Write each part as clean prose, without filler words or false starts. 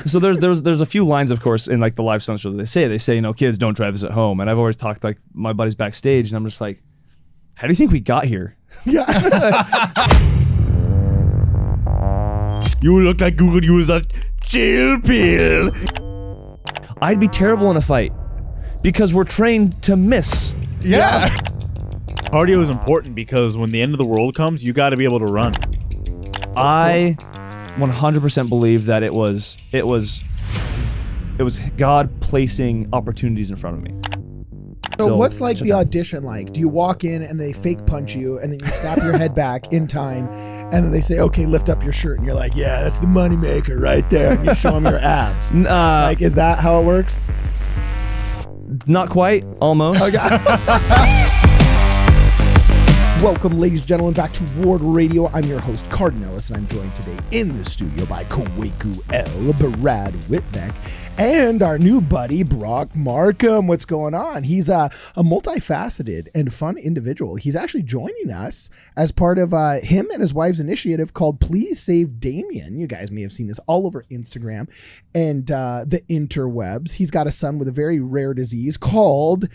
So there's a few lines, of course, in like the live stunt shows. They say, you know, kids, don't try this at home. And I've always talked like my buddies backstage, and I'm just like, how do you think we got here? Yeah. You look like Google user chill pill. I'd be terrible in a fight because we're trained to miss. Yeah. Cardio is important because when the end of the world comes, you got to be able to run. I 100% believe that it was God placing opportunities in front of me. So what's like the audition like? Do you walk in and they fake punch you and then you snap your head back in time and then they say, okay, lift up your shirt, and you're like, yeah, that's the moneymaker right there, and you show them your abs. Like, is that how it works? Not quite, almost. Welcome, ladies and gentlemen, back to Ward Radio. I'm your host, Cardinellis, and I'm joined today in the studio by Kwaku L. Brad Whitbeck and our new buddy, Brock Markum. What's going on? He's a multifaceted and fun individual. He's actually joining us as part of him and his wife's initiative called Please Save Damian. You guys may have seen this all over Instagram and the interwebs. He's got a son with a very rare disease called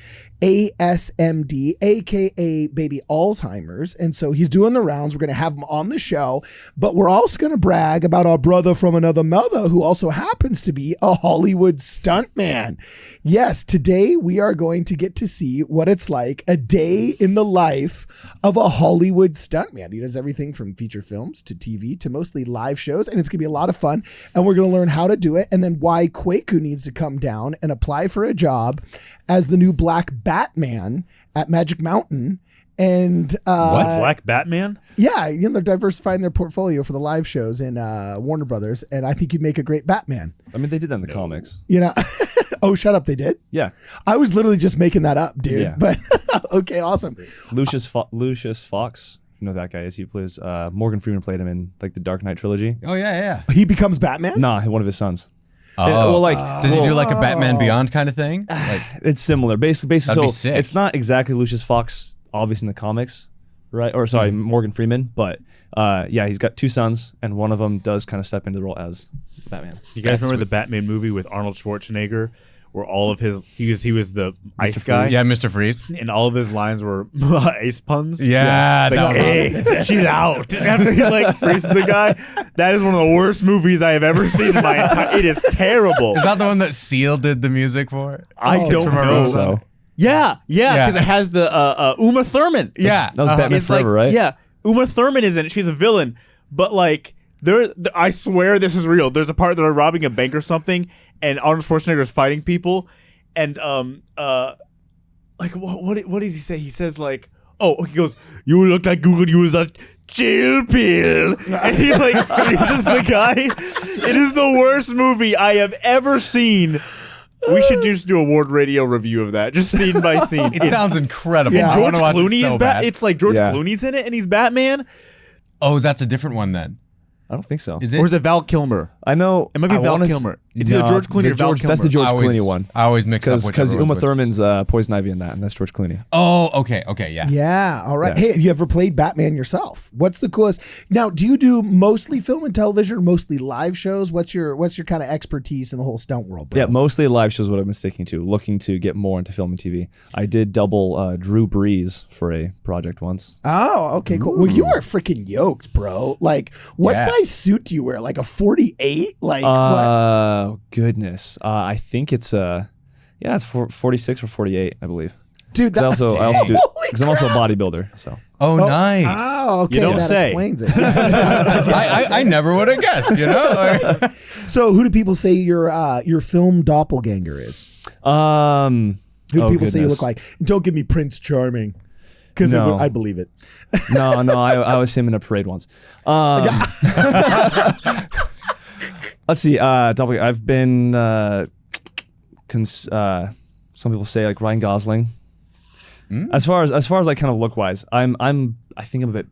ASMD, aka baby Alzheimer's, and so he's doing the rounds. We're going to have him on the show, but we're also going to brag about our brother from another mother who also happens to be a Hollywood stuntman. Yes, today we are going to get to see what it's like a day in the life of a Hollywood stuntman. He does everything from feature films to TV to mostly live shows, and it's going to be a lot of fun, and we're going to learn how to do it and then why Kwaku needs to come down and apply for a job as the new Black Batman at Magic Mountain. And what? Black Batman? Yeah, you know, they're diversifying their portfolio for the live shows in Warner Brothers, and I think you'd make a great Batman. I mean, they did that in the comics. You know, oh, shut up, they did? Yeah. I was literally just making that up, dude. Yeah. But okay, awesome. Lucius Fox, you know who that guy is. He plays Morgan Freeman played him in like the Dark Knight trilogy. Oh yeah. He becomes Batman? Nah, one of his sons. Oh, does he do well, like a Batman Beyond kind of thing? Like, it's similar, basically. That'd be So sick. it's not exactly Lucius Fox, obviously in the comics, right? Or sorry, Morgan Freeman, but yeah, he's got two sons, and one of them does kind of step into the role as Batman. You guys remember the Batman movie with Arnold Schwarzenegger, where all of his he was the ice Freeze. guy, yeah, Mr. Freeze. and all of his lines were ice puns. Yeah, Like, that was hey, she's out. After he like freezes the guy, that is one of the worst movies I have ever seen in my entire. It is terrible. Is that the one that Seal did the music for? I don't remember know. So Yeah, Yeah. because it has the Uma Thurman. Yeah, that was Batman It's Forever, like, right? Yeah, Uma Thurman is in it. She's a villain, but like I swear this is real. There's a part that they're robbing a bank or something, and Arnold Schwarzenegger is fighting people, and like what does he say? He says like, oh, he goes, "You look like Google user chill pill," and he like freezes the guy. It is the worst movie I have ever seen. We should just do a Ward Radio review of that, just scene by scene. it sounds incredible. Yeah. I George wanna watch Clooney it so is bad. It's like George Yeah. Clooney's in it, and he's Batman. Oh, that's a different one then. I don't think so. Is it? Or is it Val Kilmer? I know It might be I Val wanna Kilmer. It's either George Clooney or Val Kilmer. That's the George I always, Clooney one. I always mix up Because whichever Uma one's which. Thurman's Poison Ivy in that, and that's George Clooney. Oh, okay, yeah. Yeah, all right. Yeah. Hey, have you ever played Batman yourself? What's the coolest? Now, do you do mostly film and television or mostly live shows? What's your kind of expertise in the whole stunt world, bro? Yeah, mostly live shows. What I've been sticking to, looking to get more into film and TV. I did double Drew Brees for a project once. Oh, okay, cool. Well, you are freaking yoked, bro. Like, what Yeah. size suit do you wear? Like a 48? Like, what? Goodness. I think it's it's 46 or 48, I believe. Dude, 'Cause that, I also do Holy because I'm also a crap. bodybuilder. So Oh, nice. Oh, okay, You don't that say. explains it. I never would have guessed, you know? So, who do people say your film doppelganger is? Who do people say you look like? Don't give me Prince Charming, because No. I'd believe it. No, I was him in a parade once. Let's see. I've been. Some people say like Ryan Gosling. As far as like kind of look wise, I think I'm a bit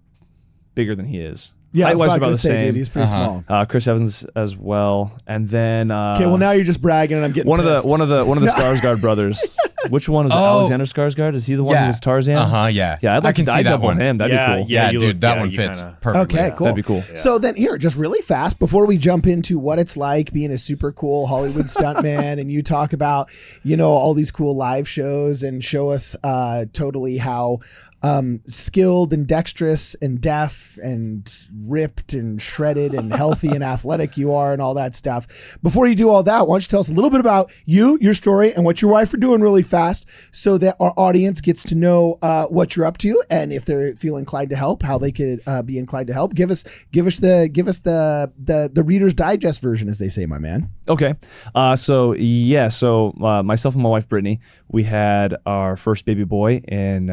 bigger than he is. Yeah, I was Height-wise, about we're to the say, same. dude, he's pretty small. Chris Evans as well, and then Okay, well now you're just bragging, and I'm getting one pissed. of the Skarsgård brothers. Which one is Alexander Skarsgård? Is he the one who was Tarzan? Yeah. Yeah, I'd like I can to see that double one. him. That'd be cool. Yeah, dude, that one fits perfectly. Okay, cool. That'd be cool. Yeah. So then here, just really fast, before we jump into what it's like being a super cool Hollywood stuntman and you talk about, all these cool live shows and show us totally how skilled and dexterous and deft and ripped and shredded and healthy and athletic you are and all that stuff. Before you do all that, why don't you tell us a little bit about you, your story, and what your wife are doing really fast so that our audience gets to know what you're up to, and if they feel inclined to help, how they could be inclined to help. Give us the Reader's Digest version, as they say, my man. Okay. So myself and my wife, Brittany, we had our first baby boy in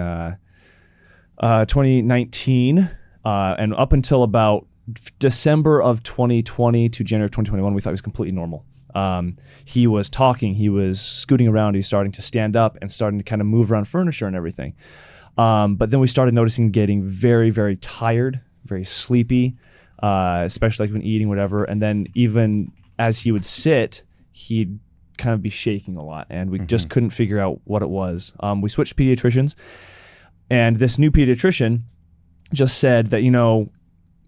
2019, and up until about December of 2020 to January of 2021, we thought he was completely normal. He was talking, he was scooting around, he was starting to stand up and starting to kind of move around furniture and everything. But then we started noticing getting very, very tired, very sleepy, especially like when eating, whatever. And then even as he would sit, he'd kind of be shaking a lot, and we just couldn't figure out what it was. We switched pediatricians, and this new pediatrician just said that,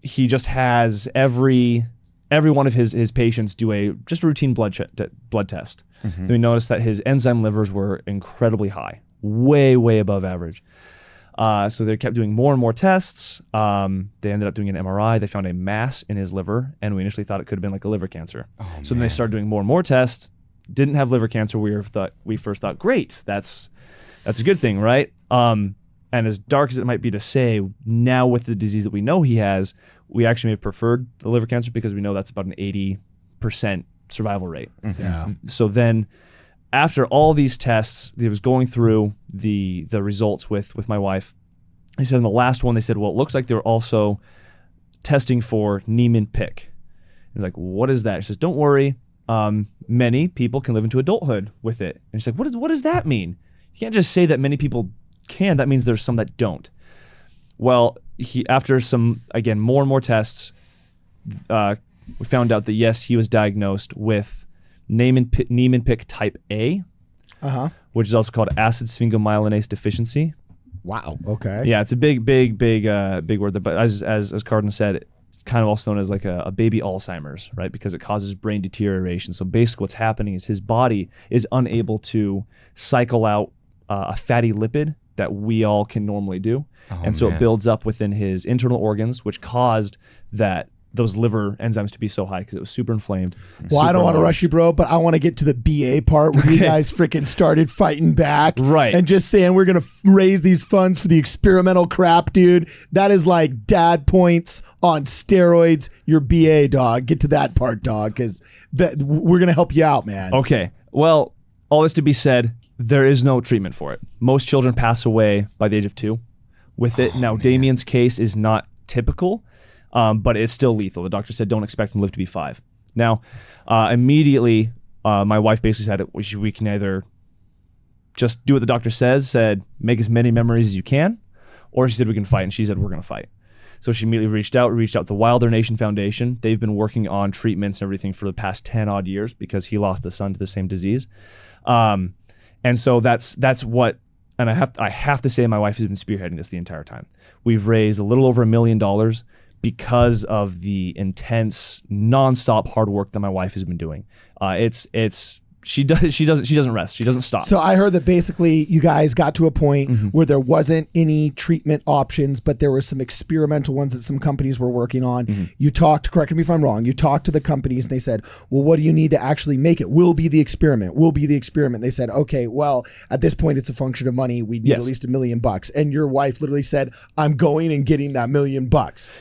he just has every one of his patients do a routine blood test. Then we noticed that his enzyme levels were incredibly high, way, way above average. So they kept doing more and more tests. They ended up doing an MRI. They found a mass in his liver, and we initially thought it could have been like a liver cancer. So then they started doing more and more tests. Didn't have liver cancer. We first thought, great, that's a good thing, right? And as dark as it might be to say, now with the disease that we know he has, we actually may have preferred the liver cancer because we know that's about an 80% survival rate. Yeah. So then after all these tests, he was going through the results with my wife. He said in the last one, they said, well, it looks like they were also testing for Niemann-Pick. He's like, what is that? He says, don't worry. Many people can live into adulthood with it. And he's like, what does that mean? You can't just say that many people can. That means there's some that don't. Well, after some, again, more and more tests, we found out that yes, he was diagnosed with Niemann-Pick type A, which is also called acid sphingomyelinase deficiency. Wow. Okay. Yeah, it's a big word. But as Cardin said, it's kind of also known as like a baby Alzheimer's, right? Because it causes brain deterioration. So basically, what's happening is his body is unable to cycle out a fatty lipid that we all can normally do. And so it builds up within his internal organs, which caused those liver enzymes to be so high because it was super inflamed. Well, I don't want to rush you, bro, but I want to get to the BA part where you guys freaking started fighting back. Right. And just saying we're going to raise these funds for the experimental crap, dude. That is like dad points on steroids. Your BA, dog. Get to that part, dog, because we're going to help you out, man. Okay. Well, all this to be said, there is no treatment for it. Most children pass away by the age of 2 with it. Now, Damian's case is not typical, but it's still lethal. The doctor said don't expect him to live to be 5. Now, immediately, my wife basically said we can either just do what the doctor said make as many memories as you can, or she said we can fight, and she said we're going to fight. So she immediately reached out to the Wilder Nation Foundation. They've been working on treatments and everything for the past 10 odd years because he lost a son to the same disease. And so that's what, and I have to say my wife has been spearheading this the entire time. We've raised a little over $1 million because of the intense, nonstop hard work that my wife has been doing. She doesn't rest. She doesn't stop. So I heard that basically you guys got to a point where there wasn't any treatment options, but there were some experimental ones that some companies were working on. You talked, correct me if I'm wrong, you talked to the companies and they said, well, what do you need to actually make it? We'll be the experiment. They said, okay, well, at this point it's a function of money. We need at least $1 million. And your wife literally said, I'm going and getting that $1 million.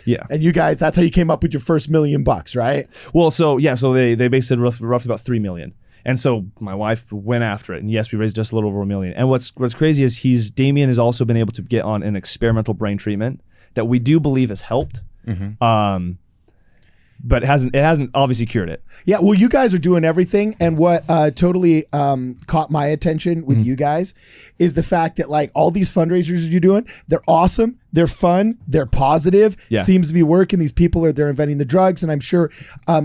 Yeah. And you guys, that's how you came up with your first $1 million, right? Well, so they basically said roughly about $3 million. And so my wife went after it, and yes, we raised just a little over $1 million. And what's crazy is Damian has also been able to get on an experimental brain treatment that we do believe has helped, but it hasn't obviously cured it. Yeah, well, you guys are doing everything, and what totally caught my attention with you guys is the fact that like all these fundraisers you're doing, they're awesome. They're fun. They're positive. Yeah. Seems to be working. These people they're inventing the drugs, and I'm sure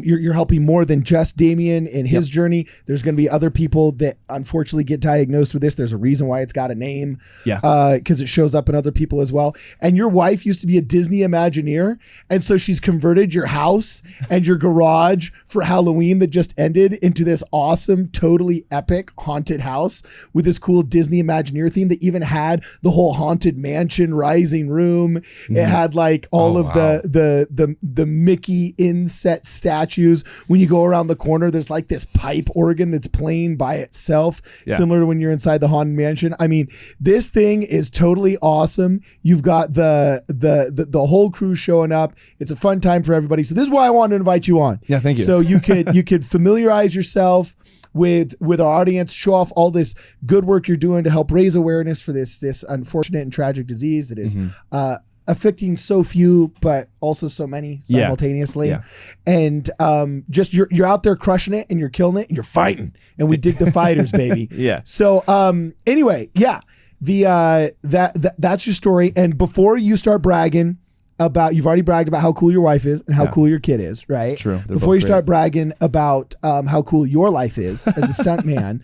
you're helping more than just Damian in his journey. There's going to be other people that unfortunately get diagnosed with this. There's a reason why it's got a name. Yeah. Because it shows up in other people as well. And your wife used to be a Disney Imagineer, and so she's converted your house and your garage for Halloween that just ended into this awesome, totally epic haunted house with this cool Disney Imagineer theme that even had the whole haunted mansion rising room. It had like all of the Mickey inset statues. When you go around the corner, there's like this pipe organ that's playing by itself, similar to when you're inside the haunted mansion. I mean, this thing is totally awesome. You've got the whole crew showing up. It's a fun time for everybody. So this is why I wanted to invite you on. Yeah, thank you. So you could familiarize yourself with our audience, show off all this good work you're doing to help raise awareness for this unfortunate and tragic disease that is affecting so few, but also so many simultaneously. Yeah. And just you're out there crushing it, and you're killing it, and you're fighting, and we dig the fighters, baby. Yeah. So anyway, that's your story. And before you start bragging about, you've already bragged about how cool your wife is and how cool your kid is, right? It's true. They're Before you both start bragging about how cool your life is as a stunt man,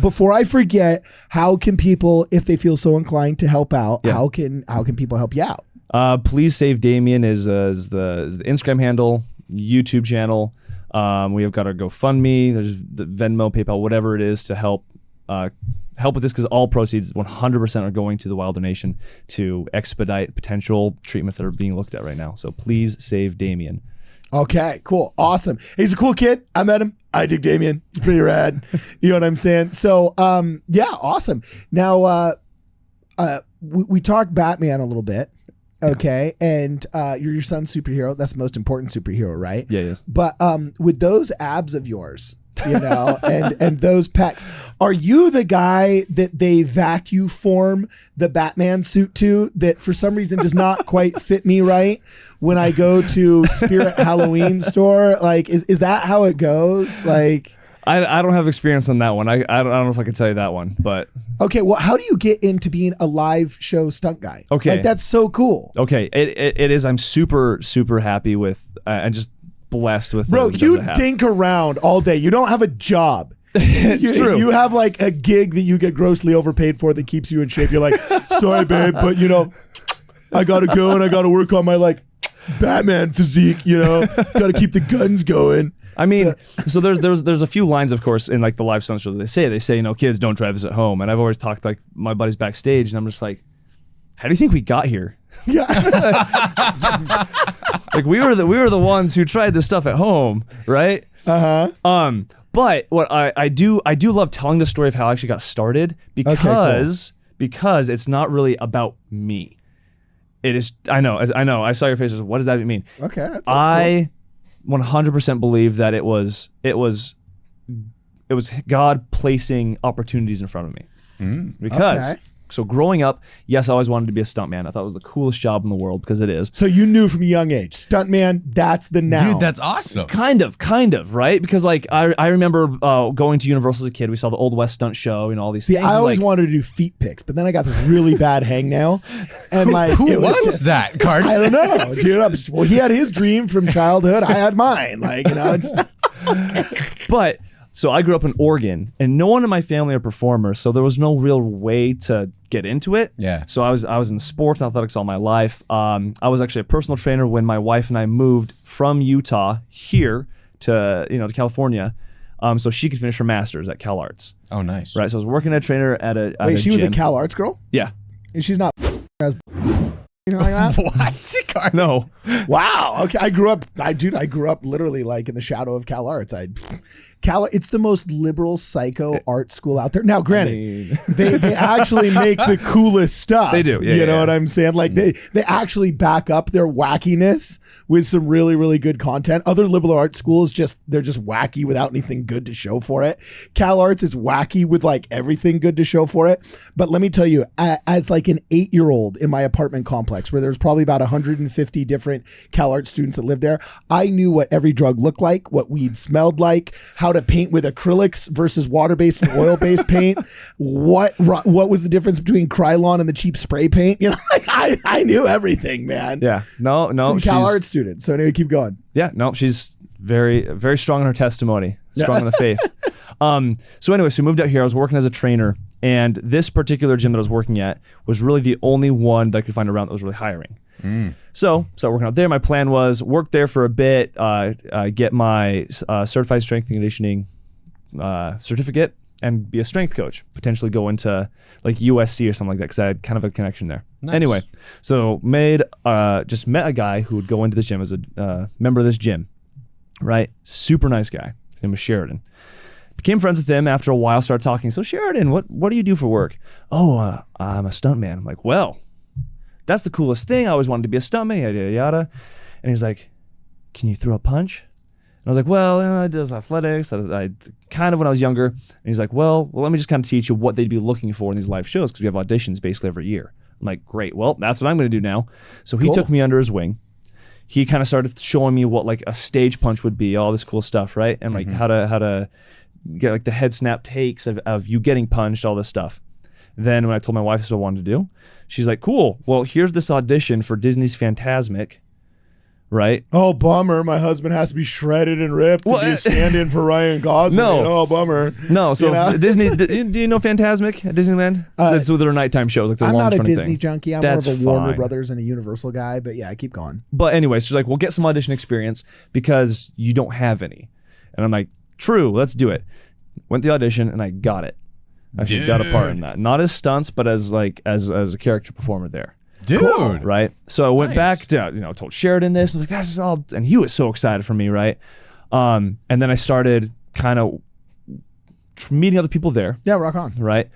before I forget, how can people, if they feel so inclined to help out, how can people help you out? Please Save Damian is the Instagram handle, YouTube channel. We have got our GoFundMe. There's the Venmo, PayPal, whatever it is to help with this, because all proceeds 100% are going to the Wilder Nation to expedite potential treatments that are being looked at right now. So please save Damian. Okay, cool. Awesome. He's a cool kid. I met him. I dig Damian. He's pretty rad. You know what I'm saying? So, awesome. Now, we talked Batman a little bit. Okay. And you're your son's superhero. That's the most important superhero, right? Yeah, yes. But with those abs of yours, and those pecs, are you the guy that they vacuum form the Batman suit to, that for some reason does not quite fit me right when I go to Spirit Halloween store? Like, is that how it goes? Like, I don't have experience on that one. I don't know if I can tell you that one, but okay. Well, how do you get into being a live show stunt guy? Okay, like, that's so cool. Okay, it is. I'm super happy with and just blessed with. Bro, you dink around all day. You don't have a job. It's true. You have like a gig that you get grossly overpaid for that keeps you in shape. You're like, sorry, babe, but I gotta go and I gotta work on my like Batman physique. Gotta keep the guns going. I mean, so there's a few lines, of course, in like the live stunt shows. They say, kids, don't try this at home. And I've always talked like my buddies backstage, and I'm just like, how do you think we got here? Yeah. Like we were the ones who tried this stuff at home, right? But what I do love telling the story of how I actually got started, because it's not really about me. It is. I know. I saw your faces. What does that mean? Okay. That's I 100% believe that it was God placing opportunities in front of me. Because so growing up, yes, I always wanted to be a stuntman. I thought it was the coolest job in the world, because it is. So you knew from a young age, stuntman, that's the now. Dude, that's awesome. Kind of, right? Because like I remember going to Universal as a kid. We saw the Old West stunt show and all these things. I always wanted to do feet picks, but then I got this really bad hangnail. And like, who was that, Card? I don't know, dude. Well, he had his dream from childhood. I had mine. Like, But so I grew up in Oregon, and no one in my family are performers, so there was no real way to get into it. Yeah. So I was in sports and athletics all my life. I was actually a personal trainer when my wife and I moved from Utah here to California, so she could finish her master's at Cal Arts. Oh, nice. Right. So I was working at a trainer at a. Wait, she was a gym. Cal Arts girl? Yeah. And she's not as like that? What? No. Wow. Okay. I grew up literally like in the shadow of Cal Arts. It's the most liberal psycho art school out there. Now, granted, they actually make the coolest stuff. They do. Yeah, you know what I'm saying? Like they actually back up their wackiness with some really, really good content. Other liberal art schools they're just wacky without anything good to show for it. Cal Arts is wacky with like everything good to show for it. But let me tell you, as like an 8-year-old in my apartment complex, complex where there's probably about 150 different CalArts students that live there. I knew what every drug looked like, what weed smelled like, how to paint with acrylics versus water-based and oil-based paint. What was the difference between Krylon and the cheap spray paint? You know, like I knew everything, man. Yeah. No. From CalArts students. So anyway, keep going. Yeah. No. She's very, very strong in her testimony. Strong in the faith. So anyway, so we moved out here. I was working as a trainer, and this particular gym that I was working at was really the only one that I could find around that was really hiring. So started working out there. My plan was work there for a bit, get my certified strength and conditioning certificate, and be a strength coach. Potentially go into like USC or something like that because I had kind of a connection there. Nice. Anyway, so just met a guy who would go into this gym as a member of this gym. Right, super nice guy. His name was Sheridan. Became friends with him after a while. Started talking. So Sheridan, what do you do for work? Oh, I'm a stuntman. I'm like, well, that's the coolest thing. I always wanted to be a stuntman. Yada yada yada. And he's like, can you throw a punch? And I was like, well, I did athletics. I kind of when I was younger. And he's like, well, let me just kind of teach you what they'd be looking for in these live shows because we have auditions basically every year. I'm like, great. Well, that's what I'm going to do now. So he took me under his wing. He kind of started showing me what like a stage punch would be, all this cool stuff, right? And like how to get like the head snap takes of you getting punched, all this stuff. Then when I told my wife this is what I wanted to do, she's like, cool, well, here's this audition for Disney's Fantasmic, right? Oh, bummer. My husband has to be shredded and ripped to be a stand-in for Ryan Gosling. No. Oh, bummer. No, so Disney, do you know Fantasmic at Disneyland? It's with their nighttime shows, like the I'm not a long-running Disney thing. junkie. I'm That's more of a Warner fine. Brothers and a Universal guy, but yeah, keep going. But anyway, she's like, well, get some audition experience because you don't have any. And I'm like, true, let's do it. Went to the audition and I got it. Actually got a part in that. Not as stunts, but as like as a character performer there. Dude. Cool, right? So I went back to, told Sheridan this. I was like, that's all. And he was so excited for me, right? And then I started kind of meeting other people there. Yeah, rock on. Right?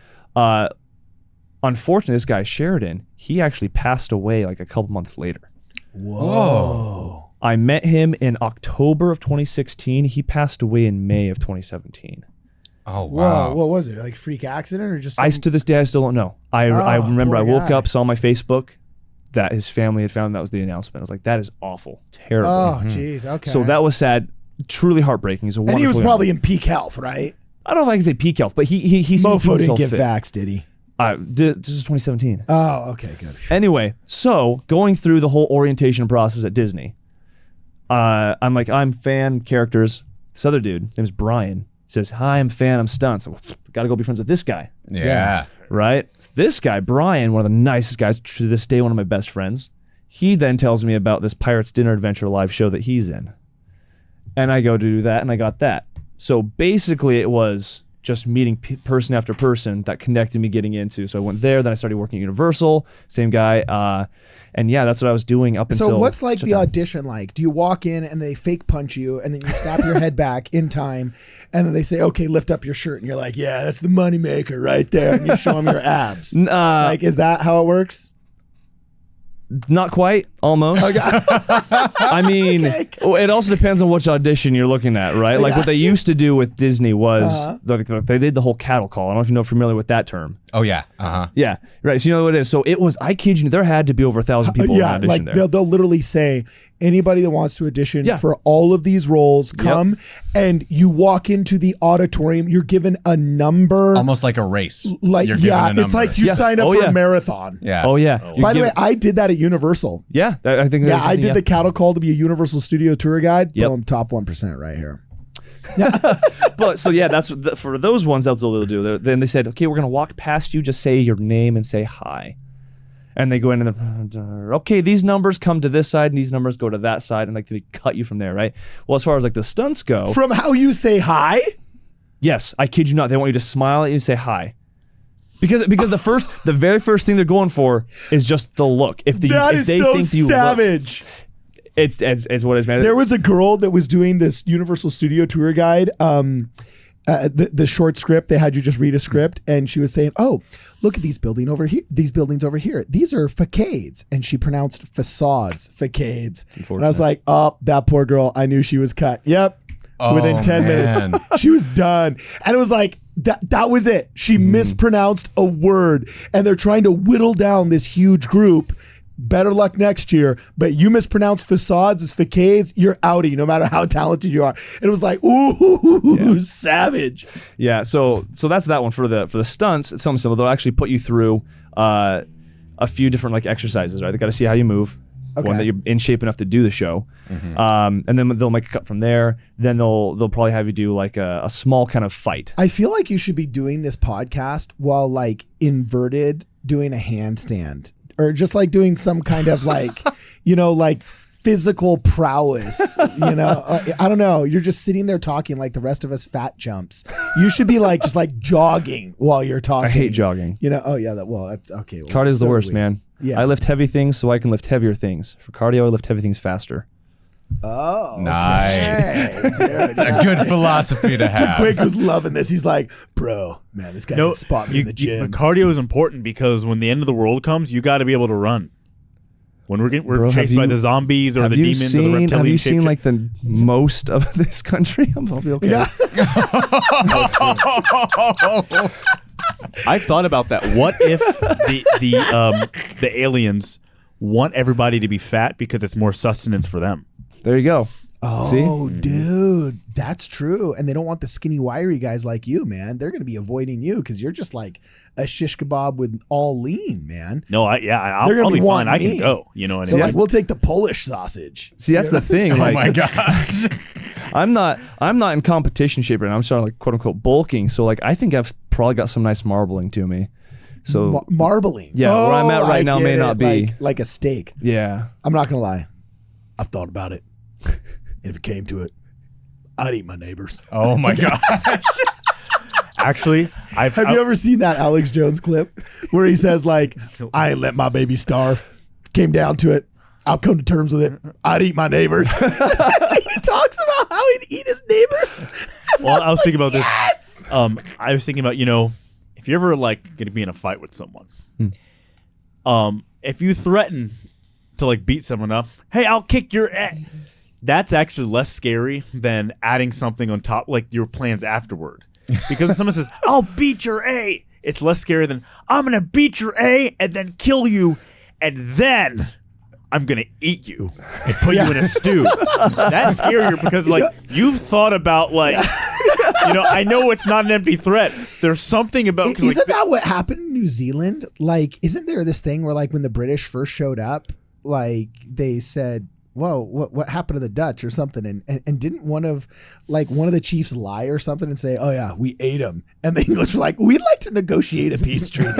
Unfortunately, this guy, Sheridan, he actually passed away like a couple months later. Whoa. I met him in October of 2016. He passed away in May of 2017. Oh, wow. Whoa, what was it? Like freak accident or just To this day, I still don't know. I remember I woke up, saw on my Facebook that his family had found that was the announcement. I was like, that is awful. Terrible. Oh, jeez. Okay. So that was sad. Truly heartbreaking. He's a wonderful and he was young probably man. in peak health, right? I don't know if I can say peak health, but he seemed to keep Mofo didn't himself get fit. vaxxed, did he? This is 2017. Oh, okay, good. Anyway, so going through the whole orientation process at Disney, I'm like, I'm fan characters. This other dude, his name's Brian, says, hi, I'm fan, I'm stunts. So, gotta go be friends with this guy. Yeah. Right? So this guy, Brian, one of the nicest guys, to this day, one of my best friends. He then tells me about this Pirates Dinner Adventure live show that he's in. And I go to do that, and I got that. So basically, it was just meeting person after person that connected me getting into. So I went there, then I started working at Universal, same guy. And yeah, that's what I was doing up until... So what's like the audition like? Do you walk in and they fake punch you and then you snap your head back in time and then they say, okay, lift up your shirt and you're like, yeah, that's the moneymaker right there. And you show them your abs. Like, is that how it works? Not quite, almost. I mean, it also depends on which audition you're looking at, right? Like what they used to do with Disney was they did the whole cattle call. I don't know if you know familiar with that term. Oh yeah. Yeah, right. So you know what it is. So it was. I kid you, there had to be over 1,000 people in the audition there. They'll literally say anybody that wants to audition for all of these roles come, and you walk into the auditorium. You're given a number, Almost like a race. Like You're given a number. it's like you sign up for a marathon. Yeah. Oh yeah. By the way, I did that at Universal. Yeah, I think. Yeah, I did the cattle call to be a Universal Studio tour guide. Yep. Boom, top 1% right here. But so yeah, that's for those ones. That's what they'll do. Then they said, okay, we're gonna walk past you. Just say your name and say hi. And they go in and okay, these numbers come to this side and these numbers go to that side, and like they cut you from there, right? Well, as far as like the stunts go, From how you say hi? yes, I kid you not, they want you to smile at you and say hi. Because the very first thing they're going for is just the look. If they so think you savage. Look, it's what it is, man. There was a girl that was doing this Universal Studio tour guide. The short script, they had you just read a script, and she was saying, "Oh, look at these buildings over here. These buildings over here. These are facades," and she pronounced facades, facades. And I was like, "Oh, that poor girl. I knew she was cut. Yep." Within 10 minutes, she was done, and it was like that was it. She mispronounced a word, and they're trying to whittle down this huge group better luck next year, but you mispronounce facades as facades, you're outie no matter how talented you are. And it was like, ooh, savage. Yeah, so that's that one. For the stunts, it's something similar. They'll actually put you through a few different like exercises, right? They got to see how you move. Okay. One that you're in shape enough to do the show, and then they'll make a cut from there. Then they'll probably have you do like a small kind of fight. I feel like you should be doing this podcast while like inverted doing a handstand, or just like doing some kind of like, like physical prowess. I don't know. You're just sitting there talking like the rest of us fat chumps. You should be like just like jogging while you're talking. I hate jogging. Oh yeah. That's okay. Cardio is the worst, man. Yeah. I lift heavy things so I can lift heavier things. For cardio, I lift heavy things faster. Oh, okay. Nice. Dude, It's a good philosophy to have. Quaku's loving this. He's like, bro, man, this guy can spot me in the gym. But cardio is important because when the end of the world comes, you got to be able to run. When we're chased by the zombies or the demons or the reptilian Have you seen shapeshifter. like the most of this country? I'll be okay. Yeah. I've thought about that. What if the aliens want everybody to be fat because it's more sustenance for them? There you go. Oh, See? dude, that's true. And they don't want the skinny, wiry guys like you, man. They're going to be avoiding you because you're just like a shish kebab with all lean, man. No, I'll be fine. I can go. You know what I So mean? like, we'll take the Polish sausage. See, that's the thing. Oh Like, my gosh. I'm not in competition shape right now. I'm starting like quote unquote bulking. So like I think I've probably got some nice marbling to me. So Marbling. Yeah, where I'm at right I now get may it. not be. Like a steak. yeah. I'm not going to lie. I've thought about it. And if it came to it, I'd eat my neighbors. Oh my gosh. Actually, Have you ever seen that Alex Jones clip where he says like, I ain't let my baby starve. Came down to it. I'll come to terms with it. I'd eat my neighbors. He talks about how he'd eat his neighbors. Well, I was thinking about this. I was thinking about, if you're ever like going to be in a fight with someone, if you threaten to like beat someone up, hey, I'll kick your ass. That's actually less scary than adding something on top, like your plans afterward. Because when someone says, I'll beat your A, it's less scary than, I'm going to beat your A and then kill you, and then I'm going to eat you and put you in a stew. That's scarier because, like, you've thought about, like, I know it's not an empty threat. There's something about... Isn't that what happened in New Zealand? Like, isn't there this thing where, like, when the British first showed up, like, they said... Whoa, what happened to the Dutch or something? And didn't one of the chiefs lie or something and say, oh yeah, we ate him. And the English were like, we'd like to negotiate a peace treaty.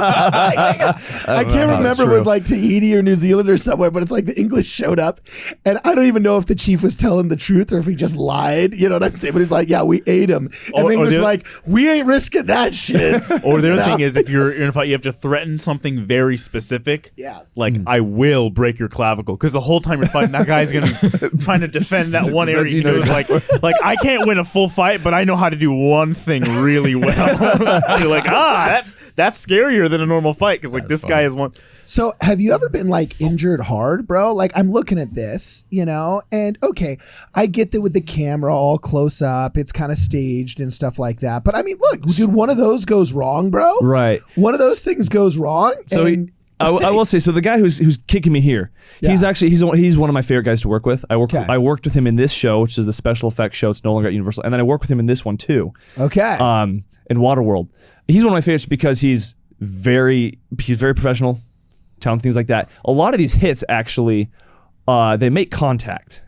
I can't remember if it was like Tahiti or New Zealand or somewhere, but it's like the English showed up and I don't even know if the chief was telling the truth or if he just lied. You know what I'm saying? But he's like, yeah, we ate him. And the English like, we ain't risking that shit. Or the other thing is if you're in a fight, you have to threaten something very specific. Yeah. Like, I will break your clavicle. Because the whole time you're fighting, that guy's trying to defend that one area. Like I can't win a full fight, but I know how to do one thing really well. You're like, that's scarier than a normal fight because like this guy is one. So have you ever been like injured hard, bro? Like I'm looking at this, and okay, I get that with the camera all close up, it's kind of staged and stuff like that. But I mean, look, dude, one of those goes wrong, bro. Right. One of those things goes wrong. So I will say, so the guy who's kicking me here, he's actually he's one of my favorite guys to work with. I worked with him in this show, which is the special effects show. It's no longer at Universal, and then I work with him in this one too. Okay. In Waterworld, he's one of my favorites because he's very professional, talented, things like that. A lot of these hits actually, they make contact.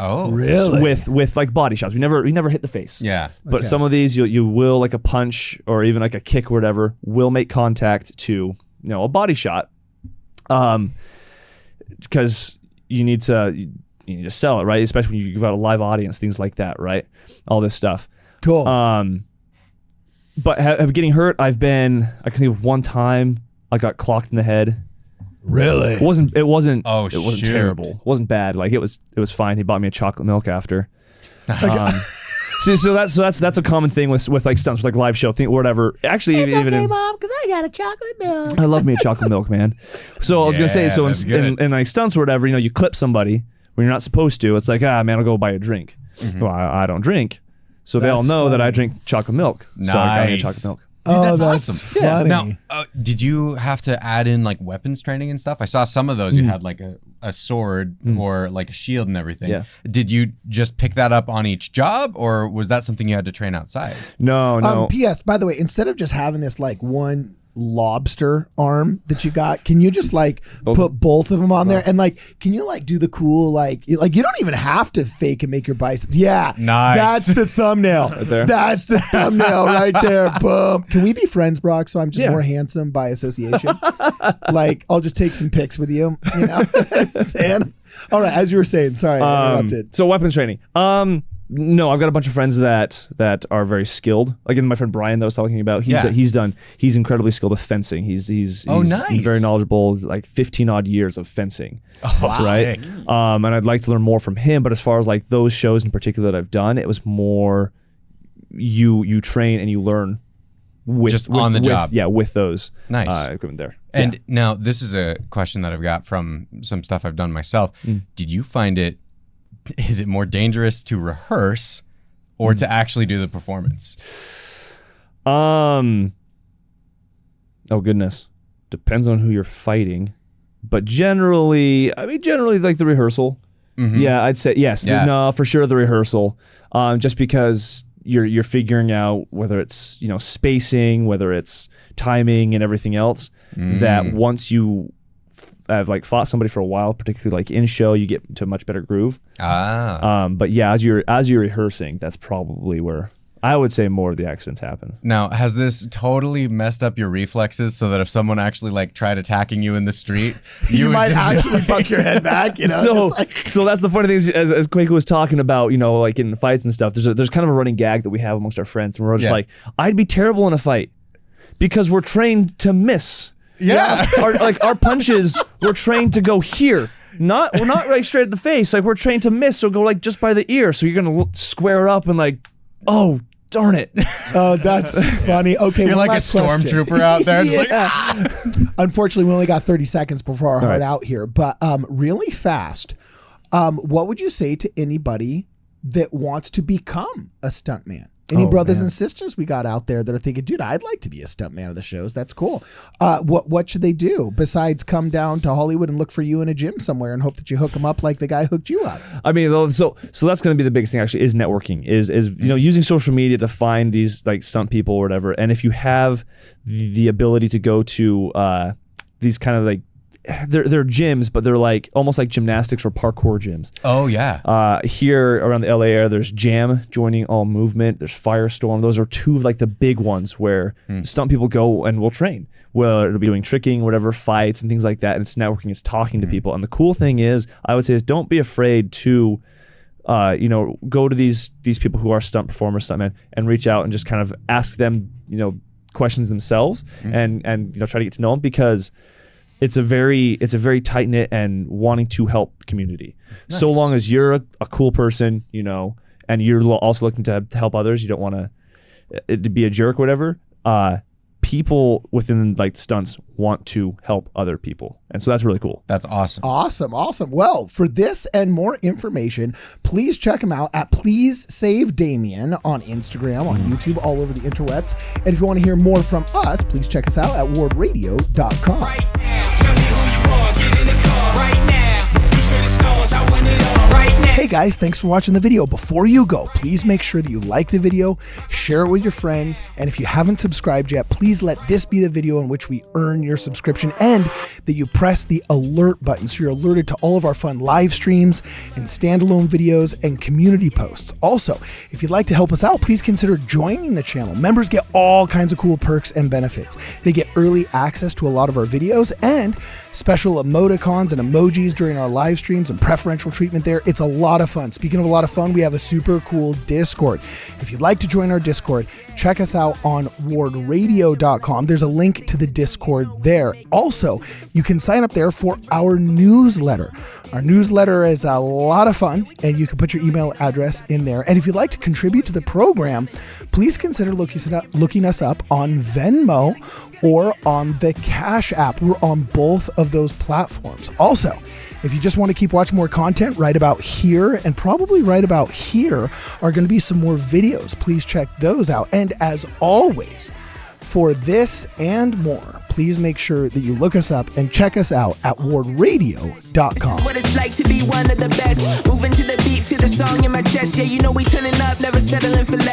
Oh, really? With like body shots. We never hit the face. Yeah. But some of these you will, like a punch or even like a kick or whatever, will make contact to a body shot, because you need to sell it, right? Especially when you've got a live audience, things like that, right? All this stuff. Cool. But getting hurt, I can think of one time I got clocked in the head. Really? It wasn't. Oh, it wasn't shoot. terrible. It wasn't bad. Like it was fine. He bought me a chocolate milk after. So that's a common thing with like stunts, with like live show thing, whatever. Actually, It's even okay, in, Mom, because I got a chocolate milk. I love me a chocolate milk, man. So I was gonna say, Yeah, so that's good. in like stunts or whatever, you clip somebody when you're not supposed to. It's like, man, I'll go buy a drink. Well, I don't drink, so they all That's know that I funny. drink chocolate milk. So I got me a Nice. chocolate milk. that's that's awesome. funny. Now, did you have to add in like weapons training and stuff? I saw some of those. You had like a sword or like a shield and everything. Yeah. Did you just pick that up on each job, or was that something you had to train outside? No. P.S. By the way, instead of just having this like one lobster arm that you got, can you just like put both of them on there, and like can you like do the cool like you don't even have to fake and make your biceps. Yeah, nice. That's the thumbnail. Right there. That's the thumbnail right there. Boom. Can we be friends, Brock? So I'm just Yeah. more handsome by association. Like I'll just take some pics with you. You know what I'm saying? All right, as you were saying, sorry, I interrupted. So weapons training. No, I've got a bunch of friends that are very skilled. Like my friend Brian that I was talking about, he's incredibly skilled with fencing. He's nice. very knowledgeable, like 15 odd years of fencing. Oh, right? sick. And I'd like to learn more from him, but as far as like those shows in particular that I've done, it was more you train and you learn with on the job. Yeah, with those Nice. equipment there. And now this is a question that I've got from some stuff I've done myself. Did you find is it more dangerous to rehearse or to actually do the performance? Oh goodness. Depends on who you're fighting. But generally like the rehearsal. Yeah, I'd say yes. Yeah. No, for sure the rehearsal. Just because you're figuring out whether it's, spacing, whether it's timing and everything else, that once you have like fought somebody for a while, particularly like in show, you get to a much better groove. But yeah, as you're rehearsing, that's probably where I would say more of the accidents happen. Now, has this totally messed up your reflexes so that if someone actually like tried attacking you in the street, you might actually buck your head back, So that's the funny thing is, as Kwaku was talking about, like in fights and stuff, there's kind of a running gag that we have amongst our friends, and we're just like, I'd be terrible in a fight because we're trained to miss. Yeah. Our punches, we're trained to go here. We're not right straight at the face. Like we're trained to miss, so go like just by the ear. So you're gonna square up and like, oh darn it. Oh, that's funny. Okay, You're like a stormtrooper out there. Unfortunately, we only got 30 seconds before our heart out here. But really fast, what would you say to anybody that wants to become a stuntman? Any brothers and sisters we got out there that are thinking, dude, I'd like to be a stuntman of the shows. That's cool. What should they do besides come down to Hollywood and look for you in a gym somewhere and hope that you hook them up like the guy hooked you up? I mean, so that's going to be the biggest thing actually is networking, is using social media to find these like stunt people or whatever. And if you have the ability to go to these kind of like, they're gyms, but they're like almost like gymnastics or parkour gyms. Oh yeah. Here around the LA area, there's Jam, Joining All Movement. There's Firestorm. Those are two of like the big ones where stunt people go and will train. Well, it'll be doing tricking, whatever, fights and things like that. And it's networking, it's talking to people. And the cool thing is, I would say, is don't be afraid to, go to these people who are stunt performers, stuntmen, and reach out and just kind of ask them, questions themselves and try to get to know them, because it's a very tight knit and wanting to help community. Nice. So long as you're a cool person, and you're also looking to help others, you don't want to be a jerk, or whatever. People within like the stunts want to help other people, and so that's really cool. That's awesome. Awesome. Well, for this and more information, please check him out at Please Save Damian on Instagram, on YouTube, all over the interwebs. And if you want to hear more from us, please check us out at wardradio.com. Right now, tell me who you are, get in the car. Right now, you for the stars, I want it all. Right now. Hey guys, thanks for watching the video. Before you go, please make sure that you like the video, share it with your friends, and if you haven't subscribed yet, please let this be the video in which we earn your subscription, and that you press the alert button so you're alerted to all of our fun live streams and standalone videos and community posts. Also, if you'd like to help us out, please consider joining the channel. Members get all kinds of cool perks and benefits. They get early access to a lot of our videos and special emoticons and emojis during our live streams and preferential treatment there. It's a lot of fun. Speaking of a lot of fun, we have a super cool Discord. If you'd like to join our Discord, check us out on wardradio.com. There's a link to the Discord there. Also, you can sign up there for our newsletter. Our newsletter is a lot of fun, and you can put your email address in there. And if you'd like to contribute to the program, please consider looking us up on Venmo or on the Cash App. We're on both of those platforms. Also, if you just want to keep watching more content, right about here and probably right about here are going to be some more videos. Please check those out. And as always, For this and more, please make sure that you look us up and check us out at wardradio.com. What it's like to be one of the best. Moving to the beat, feel the song in my chest. Yeah, you know we turning up, never settling for less.